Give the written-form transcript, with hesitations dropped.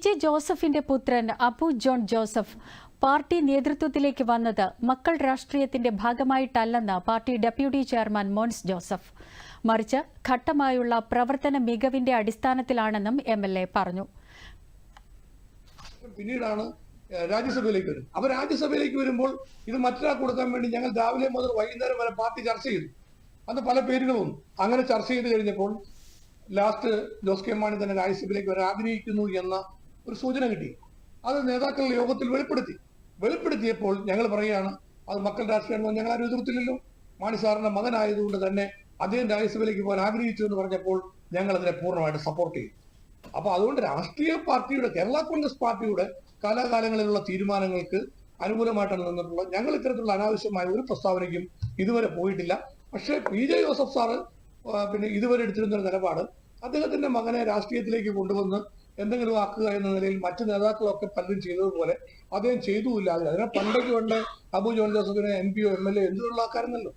J ജോസഫിന്റെ പുത്രൻ Abu John Joseph party നേതൃത്വത്തിലേക്ക് വന്നത് മക്കൾ രാഷ്ട്രീയത്തിന്റെ ഭാഗമായിട്ടല്ലെന്ന് party deputy chairman Mons Joseph, മറിച്ച് ഘട്ടമായുള്ള പ്രവർത്തന മികവിന്റെ അടിസ്ഥാനത്തിലാണെന്നും MLA പറഞ്ഞു. പിന്നീടാണ് രാജ്യസഭയിലേക്ക് വരുന്നത്. അപ്പോൾ രാജ്യസഭയിലേക്ക് വരുമ്പോൾ ഇത് മറ്റൊരാൾക്ക് കൊടുക്കാൻ വേണ്ടി ഞങ്ങൾ രാവിലെ മുതൽ വൈകുന്നേരം വരെ പാർട്ടി ചർച്ച ചെയ്തു. അന്ന് പല പേരുകളും അങ്ങനെ ചർച്ച ചെയ്ത് കഴിഞ്ഞപ്പോൾ ലാസ്റ്റ് ജോസ് കെ മാണി തന്നെ രാജ്യസഭയിലേക്ക് വരാൻ ആഗ്രഹിക്കുന്നു എന്ന ഒരു സൂചന കിട്ടി. അത് നേതാക്കളുടെ യോഗത്തിൽ വെളിപ്പെടുത്തിയപ്പോൾ ഞങ്ങൾ പറയുകയാണ് അത് മക്കൾ രാഷ്ട്രീയമാണെന്ന് ഞങ്ങൾ ആരും എതിർത്തില്ലല്ലോ. മാണി സാറിന്റെ മകനായതുകൊണ്ട് തന്നെ അദ്ദേഹം രാജ്യസഭയിലേക്ക് പോകാൻ ആഗ്രഹിച്ചു എന്ന് പറഞ്ഞപ്പോൾ ഞങ്ങൾ അതിനെ പൂർണ്ണമായിട്ട് സപ്പോർട്ട് ചെയ്തു. അപ്പൊ അതുകൊണ്ട് രാഷ്ട്രീയ പാർട്ടിയുടെ കേരള കോൺഗ്രസ് പാർട്ടിയുടെ കാലാകാലങ്ങളിലുള്ള തീരുമാനങ്ങൾക്ക് അനുകൂലമായിട്ടാണ് നിന്നിട്ടുള്ളത്. ഞങ്ങൾ ഇത്തരത്തിലുള്ള അനാവശ്യമായ ഒരു പ്രസ്താവനയ്ക്കും ഇതുവരെ പോയിട്ടില്ല. പക്ഷേ PJ ജോസഫ് സാറ് പിന്നെ ഇതുവരെ എടുത്തിരുന്ന നിലപാട് അദ്ദേഹത്തിന്റെ മകനെ രാഷ്ട്രീയത്തിലേക്ക് കൊണ്ടുവന്ന് എന്തെങ്കിലും ആക്കുക എന്ന നിലയിൽ മറ്റു നേതാക്കളൊക്കെ പലരും ചെയ്തതുപോലെ അദ്ദേഹം ചെയ്തുമില്ല. അതിനെ പണ്ടൊക്കെ കൊണ്ട് അബു ജോൺ ജോസഫിനെ MP യോ MLA എന്തുള്ള ആൾക്കാരെന്നല്ലോ.